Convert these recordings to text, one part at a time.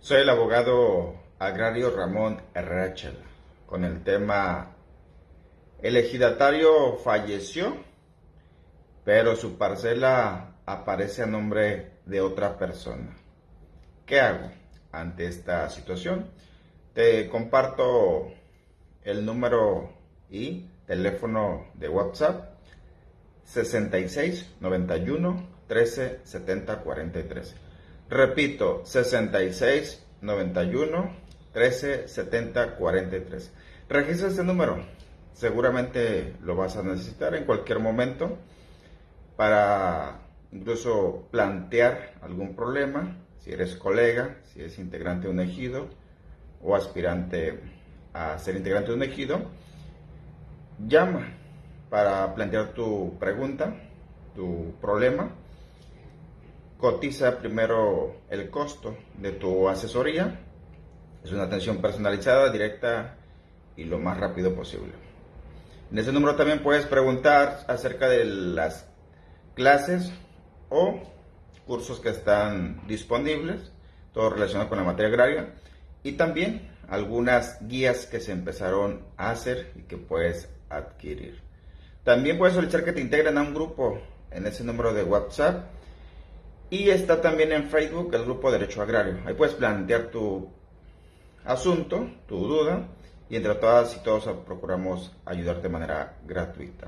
Soy el abogado agrario Ramón Rachel con el tema: el ejidatario falleció, pero su parcela aparece a nombre de otra persona. ¿Qué hago ante esta situación? Te comparto el número y teléfono de WhatsApp: 66 91 13 70 43. Repito, 66 91 13 70 43. Registra este número. Seguramente lo vas a necesitar en cualquier momento para incluso plantear algún problema, si eres colega, si eres integrante de un ejido o aspirante a ser integrante de un ejido. Llama para plantear tu pregunta, tu problema. Cotiza primero el costo de tu asesoría. Es una atención personalizada, directa y lo más rápido posible. En ese número también puedes preguntar acerca de las clases o cursos que están disponibles, todo relacionado con la materia agraria, y también algunas guías que se empezaron a hacer y que puedes adquirir. También puedes solicitar que te integren a un grupo en ese número de WhatsApp, y está también en Facebook el grupo Derecho Agrario. Ahí puedes plantear tu asunto, tu duda, y entre todas y todos procuramos ayudarte de manera gratuita.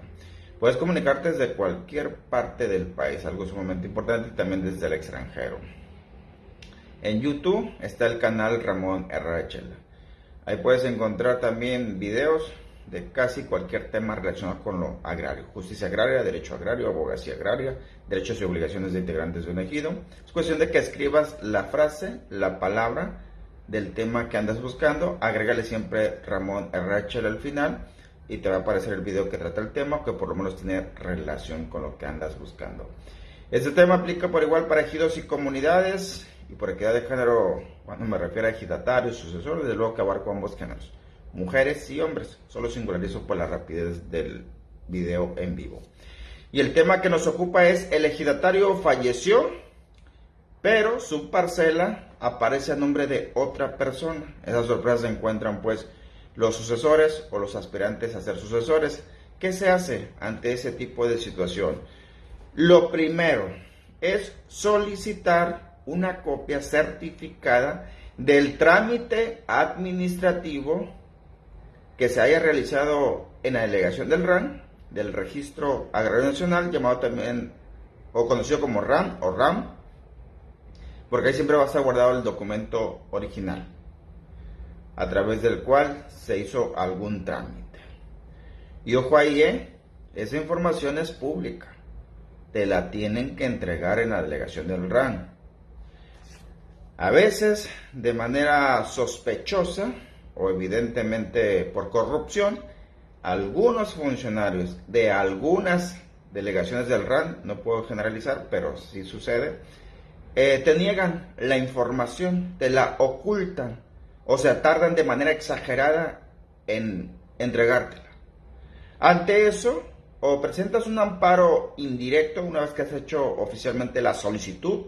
Puedes comunicarte desde cualquier parte del país, algo sumamente importante, y también desde el extranjero. En YouTube está el canal Ramón Rachel. Ahí puedes encontrar también videos de casi cualquier tema relacionado con lo agrario: justicia agraria, derecho agrario, abogacía agraria, derechos y obligaciones de integrantes de un ejido. Es cuestión de que escribas la frase, la palabra del tema que andas buscando, agrégale siempre Ramón Rachel al final y te va a aparecer el video que trata el tema, o que por lo menos tiene relación con lo que andas buscando. Este tema aplica por igual para ejidos y comunidades, y por equidad de género, cuando me refiero a ejidatarios, sucesores, desde luego que abarco ambos géneros, mujeres y hombres. Solo singularizo por la rapidez del video en vivo. Y el tema que nos ocupa es: el ejidatario falleció, pero su parcela aparece a nombre de otra persona. Esas sorpresas se encuentran pues los sucesores o los aspirantes a ser sucesores. ¿Qué se hace ante ese tipo de situación? Lo primero es solicitar una copia certificada del trámite administrativo que se haya realizado en la delegación del RAN, del Registro Agrario Nacional, llamado también o conocido como RAN o RAM, porque ahí siempre va a estar guardado el documento original a través del cual se hizo algún trámite. Y ojo ahí, esa información es pública, te la tienen que entregar en la delegación del RAN. A veces de manera sospechosa o evidentemente por corrupción, algunos funcionarios de algunas delegaciones del RAN, no puedo generalizar, pero sí sucede, te niegan la información, te la ocultan, o sea, tardan de manera exagerada en entregártela. Ante eso, o presentas un amparo indirecto una vez que has hecho oficialmente la solicitud,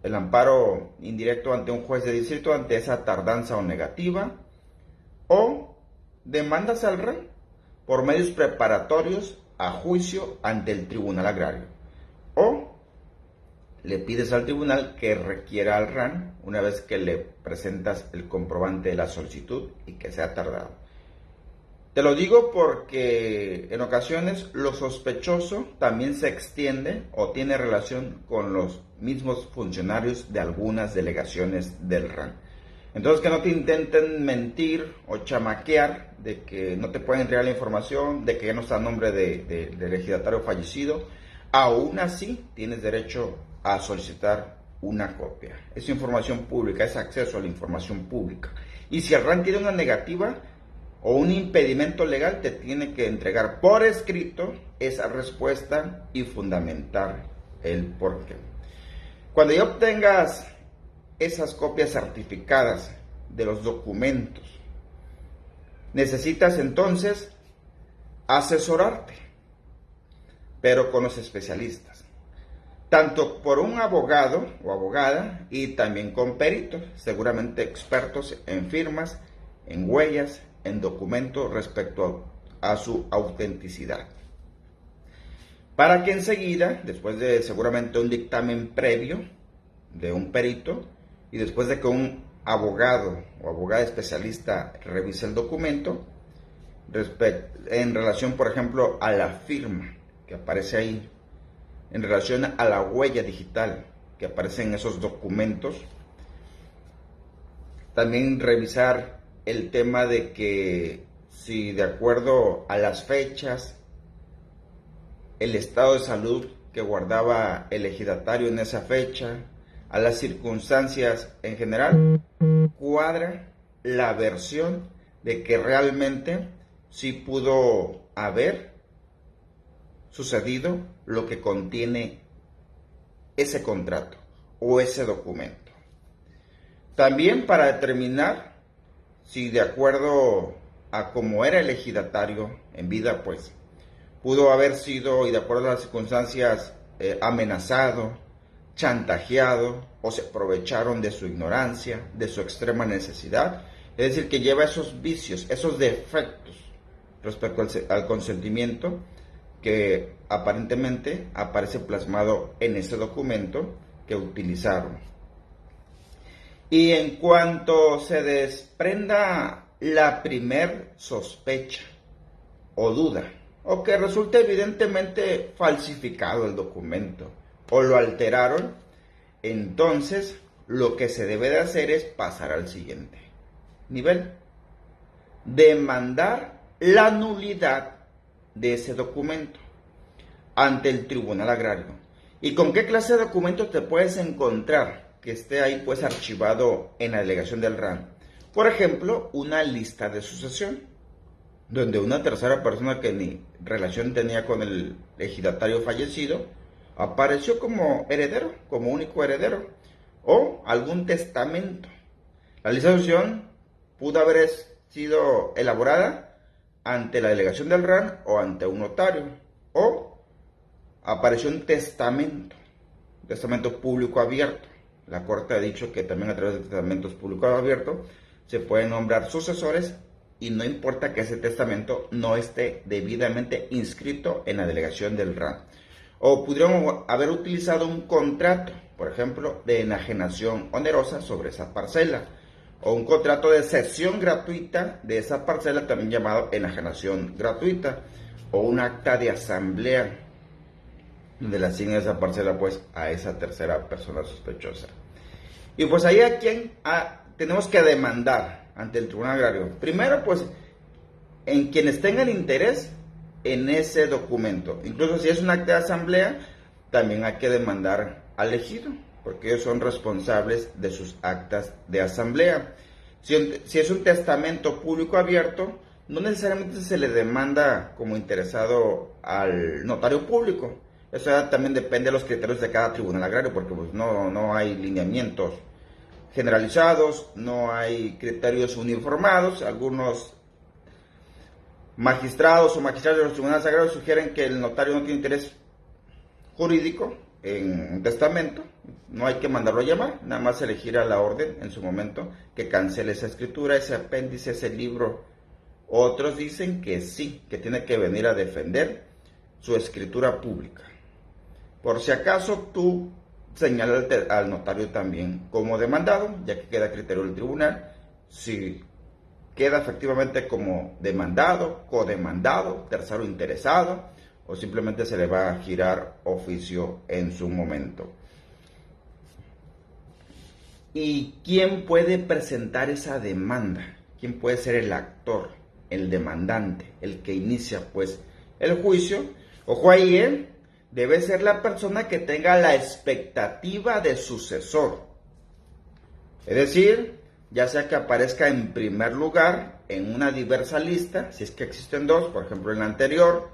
el amparo indirecto ante un juez de distrito ante esa tardanza o negativa, o demandas al RAN por medios preparatorios a juicio ante el Tribunal Agrario, o le pides al tribunal que requiera al RAN una vez que le presentas el comprobante de la solicitud y que sea tardado. Te lo digo porque en ocasiones lo sospechoso también se extiende o tiene relación con los mismos funcionarios de algunas delegaciones del RAN. Entonces, que no te intenten mentir o chamaquear de que no te pueden entregar la información, de que ya no está a nombre del ejidatario fallecido. Aún así, tienes derecho a solicitar una copia. Es información pública, es acceso a la información pública. Y si el RAN tiene una negativa o un impedimento legal, te tiene que entregar por escrito esa respuesta y fundamentar el porqué. Cuando ya obtengas esas copias certificadas de los documentos, necesitas entonces asesorarte, pero con los especialistas. tanto por un abogado o abogada y también con peritos, seguramente expertos en firmas, en huellas, en documentos respecto a su autenticidad. Para que enseguida, después de seguramente un dictamen previo de un perito y después de que un abogado o abogada especialista revise el documento, en relación, por ejemplo, a la firma que aparece ahí, en relación a la huella digital que aparece en esos documentos, también revisar el tema de que si de acuerdo a las fechas, el estado de salud que guardaba el ejidatario en esa fecha, a las circunstancias en general, cuadra la versión de que realmente sí pudo haber sucedido lo que contiene ese contrato o ese documento. También para determinar si de acuerdo a cómo era el ejidatario en vida, pues pudo haber sido, y de acuerdo a las circunstancias, amenazado, chantajeado, o se aprovecharon de su ignorancia, de su extrema necesidad. Es decir, que lleva esos vicios, esos defectos respecto al consentimiento que aparentemente aparece plasmado en ese documento que utilizaron. Y en cuanto se desprenda la primer sospecha o duda, o que resulte evidentemente falsificado el documento o lo alteraron, entonces lo que se debe de hacer es pasar al siguiente nivel: demandar la nulidad de ese documento ante el Tribunal Agrario. ¿Y con qué clase de documento te puedes encontrar que esté ahí pues archivado en la delegación del RAN? Por ejemplo, una lista de sucesión, donde una tercera persona que ni relación tenía con el ejidatario fallecido apareció como heredero, como único heredero, o algún testamento. La lista de sucesión pudo haber sido elaborada ante la delegación del RAN o ante un notario, o apareció un testamento público abierto. La Corte ha dicho que también a través de testamentos públicos abiertos se pueden nombrar sucesores, y no importa que ese testamento no esté debidamente inscrito en la delegación del RAN. O pudieron haber utilizado un contrato, por ejemplo, de enajenación onerosa sobre esa parcela, o un contrato de cesión gratuita de esa parcela, también llamado enajenación gratuita, o un acta de asamblea donde le asigna esa parcela pues a esa tercera persona sospechosa. Y pues ahí a quien tenemos que demandar ante el Tribunal Agrario. Primero, pues, en quienes tengan interés en ese documento. Incluso si es un acta de asamblea, también hay que demandar al ejido, porque ellos son responsables de sus actas de asamblea. Si es un testamento público abierto, no necesariamente se le demanda como interesado al notario público. Eso también depende de los criterios de cada Tribunal Agrario, porque pues, no hay lineamientos generalizados, no hay criterios uniformados. Algunos magistrados o magistrados de los tribunales agrarios sugieren que el notario no tiene interés jurídico en un testamento, no hay que mandarlo a llamar, nada más elegir a la orden en su momento que cancele esa escritura, ese apéndice, ese libro. Otros dicen que sí, que tiene que venir a defender su escritura pública. Por si acaso, tú señálate al notario también como demandado, ya que queda a criterio del tribunal si queda efectivamente como demandado, codemandado, tercero interesado, o simplemente se le va a girar oficio en su momento. ¿Y quién puede presentar esa demanda? ¿Quién puede ser el actor, el demandante, el que inicia pues el juicio? Ojo ahí, debe ser la persona que tenga la expectativa de sucesor. Es decir, ya sea que aparezca en primer lugar en una diversa lista, si es que existen dos, por ejemplo en la anterior,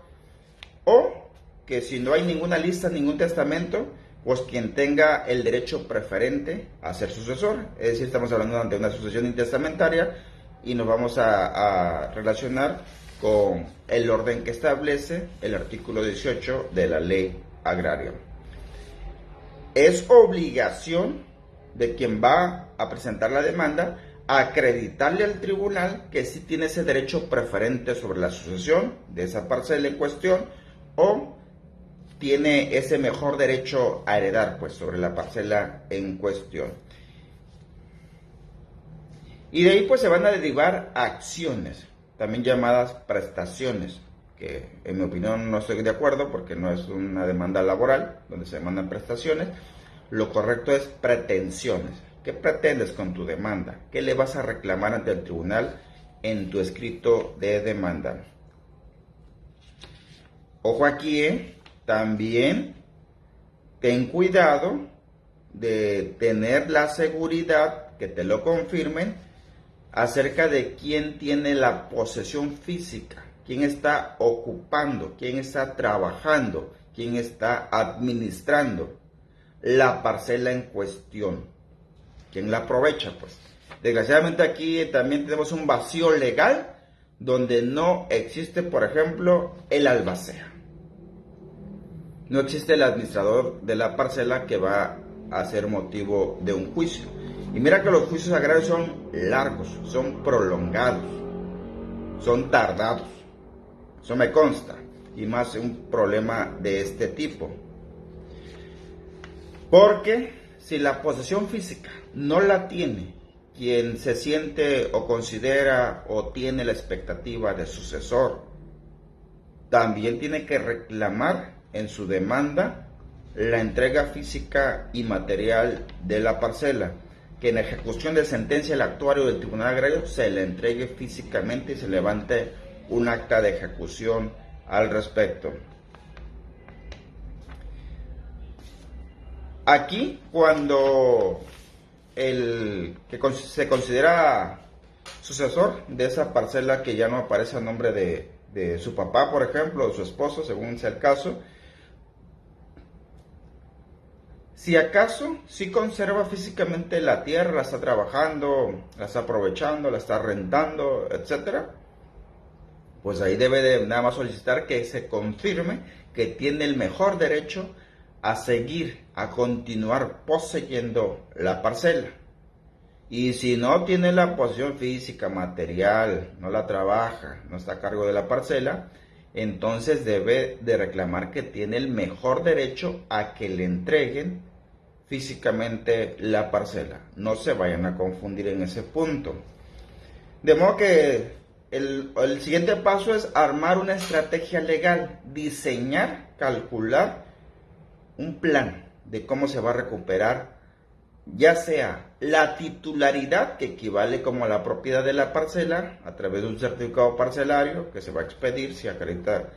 o que si no hay ninguna lista, ningún testamento, pues quien tenga el derecho preferente a ser sucesor. Es decir, estamos hablando ante una sucesión intestamentaria y nos vamos a relacionar con el orden que establece el artículo 18 de la ley agraria. es obligación de quien va a presentar la demanda acreditarle al tribunal que sí tiene ese derecho preferente sobre la sucesión de esa parcela en cuestión, o tiene ese mejor derecho a heredar pues sobre la parcela en cuestión. Y de ahí pues se van a derivar acciones, también llamadas prestaciones, que en mi opinión no estoy de acuerdo porque no es una demanda laboral donde se demandan prestaciones. Lo correcto es pretensiones. ¿Qué pretendes con tu demanda? ¿Qué le vas a reclamar ante el tribunal en tu escrito de demanda? Ojo aquí, también ten cuidado de tener la seguridad, que te lo confirmen, acerca de quién tiene la posesión física, quién está ocupando, quién está trabajando, quién está administrando la parcela en cuestión. ¿Quién la aprovecha? Pues desgraciadamente aquí también tenemos un vacío legal donde no existe, por ejemplo, el albacea. No existe el administrador de la parcela que va a ser motivo de un juicio. Y mira que los juicios agrarios son largos, son prolongados, son tardados. Eso me consta. Y más un problema de este tipo. Porque si la posesión física no la tiene quien se siente o considera o tiene la expectativa de sucesor, también tiene que reclamar en su demanda la entrega física y material de la parcela, que en ejecución de sentencia el actuario del Tribunal Agrario se le entregue físicamente y se levante un acta de ejecución al respecto. Aquí, cuando el que se considera sucesor de esa parcela que ya no aparece a nombre de su papá, por ejemplo, o su esposo, según sea el caso, si acaso sí conserva físicamente la tierra, la está trabajando, la está aprovechando, la está rentando, etcétera, pues ahí debe de nada más solicitar que se confirme que tiene el mejor derecho a seguir, a continuar poseyendo la parcela. Y si no tiene la posesión física, material, no la trabaja, no está a cargo de la parcela, entonces debe de reclamar que tiene el mejor derecho a que le entreguen físicamente la parcela. No se vayan a confundir en ese punto. De modo que el siguiente paso es armar una estrategia legal, diseñar, calcular un plan de cómo se va a recuperar, ya sea la titularidad, que equivale como a la propiedad de la parcela, a través de un certificado parcelario que se va a expedir si acredita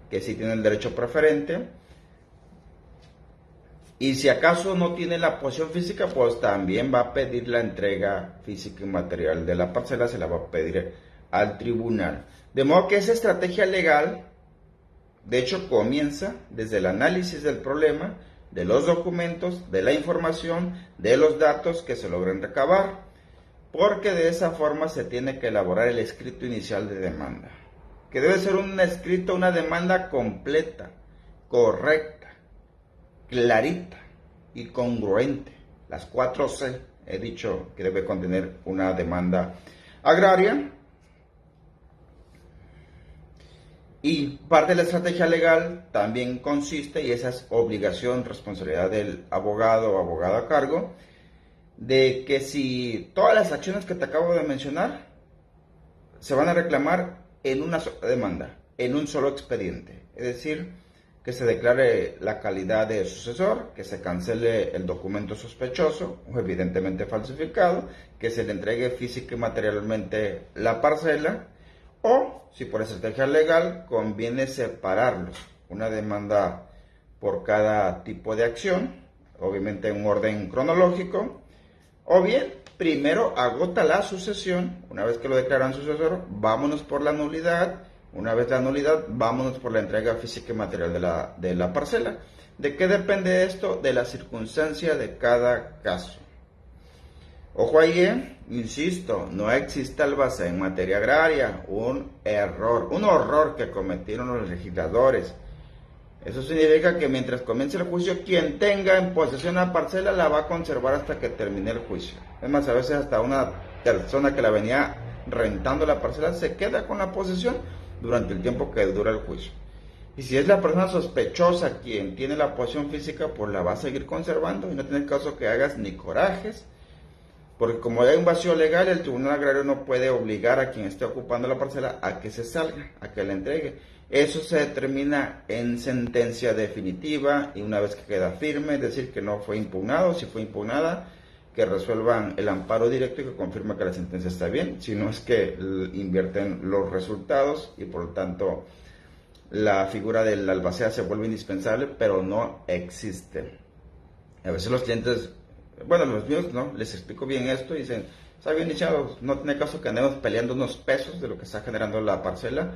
que sí tiene el derecho preferente. Y si acaso no tiene la posesión física, pues también va a pedir la entrega física y material de la parcela, se la va a pedir al tribunal. De modo que esa estrategia legal, de hecho, comienza desde el análisis del problema, de los documentos, de la información, de los datos que se logren recabar, porque de esa forma se tiene que elaborar el escrito inicial de demanda, que debe ser un escrito, una demanda completa, correcta, clarita y congruente. Las 4C he dicho que debe contener una demanda agraria. Y parte de la estrategia legal también consiste, y esa es obligación, responsabilidad del abogado o abogada a cargo, de que si todas las acciones que te acabo de mencionar se van a reclamar en una sola demanda, en un solo expediente. Es decir, que se declare la calidad de sucesor, que se cancele el documento sospechoso o evidentemente falsificado, que se le entregue física y materialmente la parcela, o, si por estrategia legal, conviene separarlos, una demanda por cada tipo de acción, obviamente en un orden cronológico, o bien, primero agota la sucesión, una vez que lo declaran sucesor, vámonos por la nulidad, una vez la nulidad, vámonos por la entrega física y material de la parcela. ¿De qué depende esto? De la circunstancia de cada caso. Ojo ahí, insisto, no existe albacea en materia agraria, un error, un horror que cometieron los legisladores Eso significa que mientras comience el juicio, quien tenga en posesión la parcela la va a conservar hasta que termine el juicio. Es más, a veces hasta una persona que la venía rentando la parcela se queda con la posesión durante el tiempo que dura el juicio. Y si es la persona sospechosa quien tiene la posesión física, pues la va a seguir conservando y no tiene caso que hagas ni corajes, porque como hay un vacío legal, el Tribunal Agrario no puede obligar a quien esté ocupando la parcela a que se salga, a que la entregue. Eso se determina en sentencia definitiva y una vez que queda firme, es decir, que no fue impugnado. Si fue impugnada, que resuelvan el amparo directo y que confirme que la sentencia está bien, si no es que invierten los resultados y por lo tanto la figura del albacea se vuelve indispensable, pero no existe. A veces los clientes, bueno, los míos no, les explico bien esto y dicen, está bien dicho, no tiene caso que andemos peleando unos pesos de lo que está generando la parcela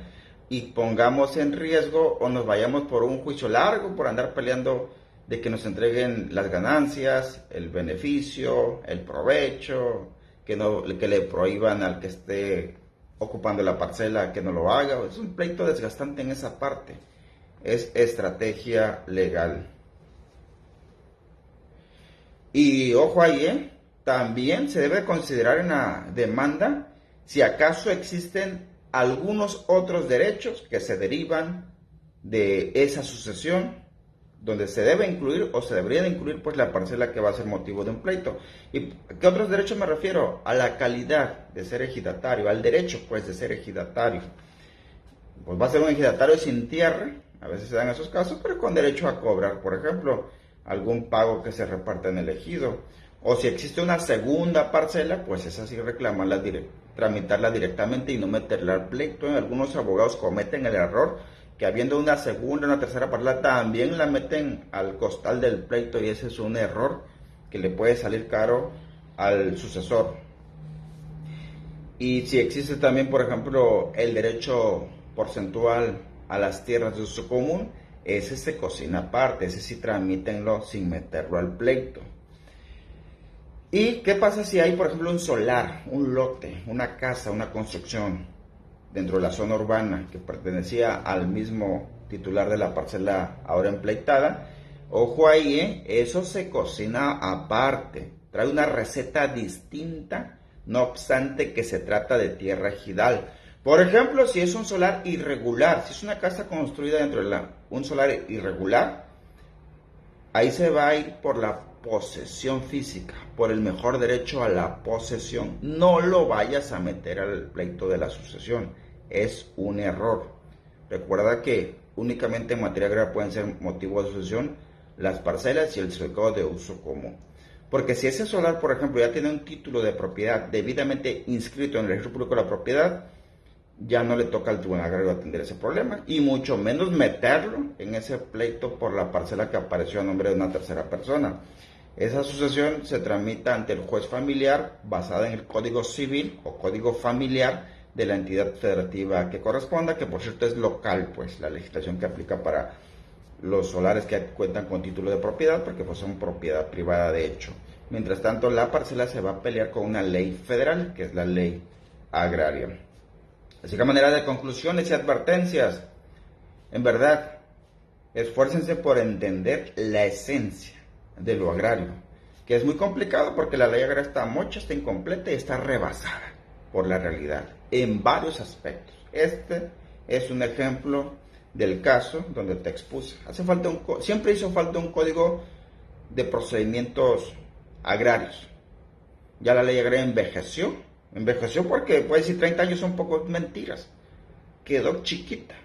y pongamos en riesgo o nos vayamos por un juicio largo por andar peleando de que nos entreguen las ganancias, el beneficio, el provecho, que le prohíban al que esté ocupando la parcela que no lo haga. Es un pleito desgastante en esa parte. Es estrategia legal. Y ojo ahí, también se debe considerar en la demanda si acaso existen algunos otros derechos que se derivan de esa sucesión, donde se debe incluir o se debería de incluir pues la parcela que va a ser motivo de un pleito. ¿Y qué otros derechos me refiero? A la calidad de ser ejidatario, al derecho pues de ser ejidatario. Pues va a ser un ejidatario sin tierra, a veces se dan esos casos, pero con derecho a cobrar, por ejemplo, algún pago que se reparta en el ejido. O si existe una segunda parcela, pues esa sí reclamarla, tramitarla directamente y no meterla al pleito. Algunos abogados cometen el error que habiendo una segunda o una tercera parcela también la meten al costal del pleito y ese es un error que le puede salir caro al sucesor. Y si existe también, por ejemplo, el derecho porcentual a las tierras de uso común, ese se cocina aparte, ese sí tramítenlo sin meterlo al pleito. ¿Y qué pasa si hay, por ejemplo, un solar, un lote, una casa, una construcción dentro de la zona urbana que pertenecía al mismo titular de la parcela ahora empleitada? Ojo ahí, eso se cocina aparte, trae una receta distinta, no obstante que se trata de tierra ejidal. Por ejemplo, si es un solar irregular, si es una casa construida dentro de un solar irregular, ahí se va a ir por la posesión física, por el mejor derecho a la posesión. No lo vayas a meter al pleito de la sucesión, es un error. Recuerda que únicamente en materia agraria pueden ser motivo de sucesión las parcelas y el certificado de uso común. Porque si ese solar, por ejemplo, ya tiene un título de propiedad debidamente inscrito en el registro público de la propiedad, ya no le toca al Tribunal Agrario atender ese problema y mucho menos meterlo en ese pleito por la parcela que apareció a nombre de una tercera persona. Esa sucesión se tramita ante el juez familiar basada en el Código Civil o Código Familiar de la entidad federativa que corresponda, que por cierto es local, pues la legislación que aplica para los solares que cuentan con título de propiedad, porque pues son propiedad privada de hecho. Mientras tanto, la parcela se va a pelear con una ley federal, que es la ley agraria. Así que a manera de conclusiones y advertencias, en verdad, esfuércense por entender la esencia de lo agrario, que es muy complicado porque la ley agraria está mocha, está incompleta y está rebasada por la realidad en varios aspectos. Este es un ejemplo del caso donde te expuse. Siempre hizo falta un código de procedimientos agrarios. Ya la ley agraria envejeció porque puede decir 30 años son pocos, mentiras. Quedó chiquita,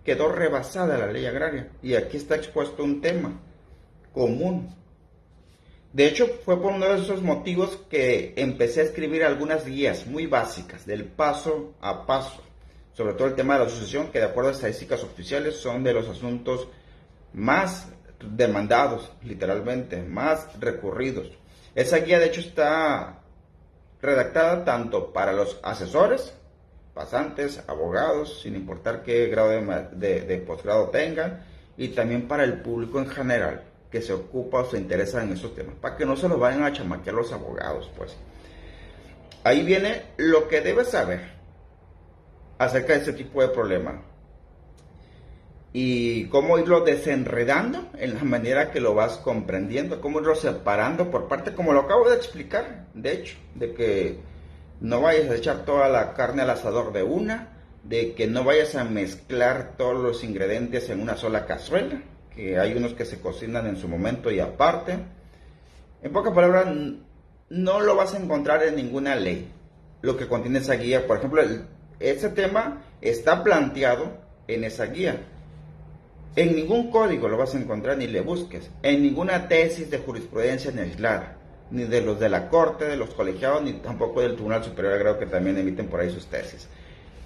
quedó rebasada la ley agraria y aquí está expuesto un tema común. De hecho, fue por uno de esos motivos que empecé a escribir algunas guías muy básicas del paso a paso, sobre todo el tema de la sucesión, que de acuerdo a estadísticas oficiales son de los asuntos más demandados, literalmente, más recurridos. Esa guía de hecho está redactada tanto para los asesores, pasantes, abogados, sin importar qué grado de posgrado tengan, y también para el público en general que se ocupa o se interesa en esos temas, para que no se los vayan a chamaquear los abogados, pues. Ahí viene lo que debes saber acerca de este tipo de problema. y cómo irlo desenredando en la manera que lo vas comprendiendo, cómo irlo separando por parte, como lo acabo de explicar, de hecho, de que no vayas a echar toda la carne al asador de una, de que no vayas a mezclar todos los ingredientes en una sola cazuela, que hay unos que se cocinan en su momento y aparte. En pocas palabras, no lo vas a encontrar en ninguna ley, lo que contiene esa guía. Por ejemplo, ese tema está planteado en esa guía. En ningún código lo vas a encontrar, ni le busques. En ninguna tesis de jurisprudencia ni aislada, ni de los de la Corte, de los colegiados, ni tampoco del Tribunal Superior de Grado, que también emiten por ahí sus tesis.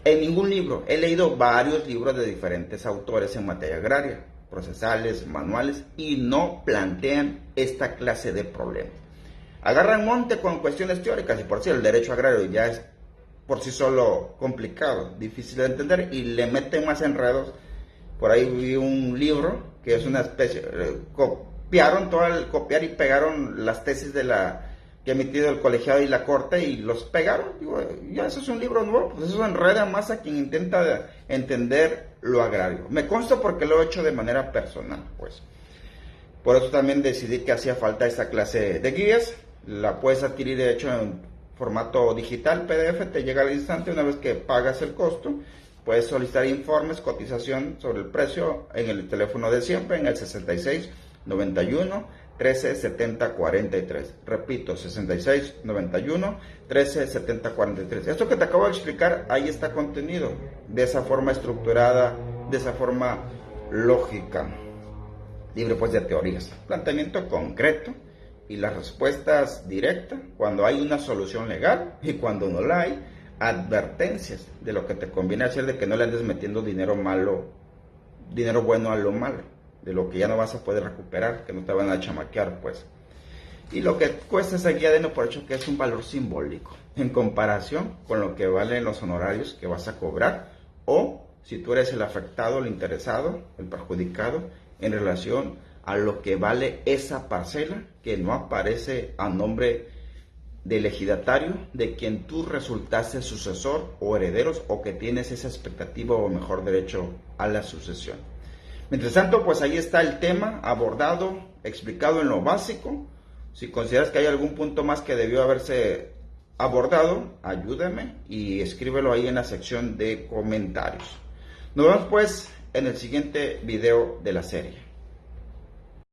En ningún libro. He leído varios libros de diferentes autores en materia agraria, procesales, manuales, y no plantean esta clase de problemas. Agarran monte con cuestiones teóricas, y por si el derecho agrario ya es por sí solo complicado, difícil de entender, y le meten más enredos. Por ahí vi un libro que es una especie, copiar y pegaron las tesis que ha emitido el colegiado y la Corte y los pegaron. Digo, ya eso es un libro nuevo, pues eso enreda más a quien intenta entender lo agrario. Me consta porque lo he hecho de manera personal, pues. Por eso también decidí que hacía falta esta clase de guías. La puedes adquirir de hecho en formato digital, PDF, te llega al instante una vez que pagas el costo. Puedes solicitar informes, cotización sobre el precio en el teléfono de siempre, en el 66 91 13 70 43. Repito, 66 91 13 70 43. Esto que te acabo de explicar, ahí está contenido, de esa forma estructurada, de esa forma lógica, libre pues de teorías. Planteamiento concreto y las respuestas directas cuando hay una solución legal y cuando no la hay. Advertencias de lo que te conviene hacer, de que no le andes metiendo dinero bueno a lo malo, de lo que ya no vas a poder recuperar, que no te van a chamaquear, pues. Y lo que cuesta esa guía, de no por hecho que es un valor simbólico en comparación con lo que valen los honorarios que vas a cobrar, o si tú eres el afectado, el interesado, el perjudicado, en relación a lo que vale esa parcela que no aparece a nombre del ejidatario, de quien tú resultaste sucesor o herederos, o que tienes esa expectativa o mejor derecho a la sucesión. Mientras tanto, pues ahí está el tema abordado, explicado en lo básico. Si consideras que hay algún punto más que debió haberse abordado, ayúdame y escríbelo ahí en la sección de comentarios. Nos vemos pues en el siguiente video de la serie.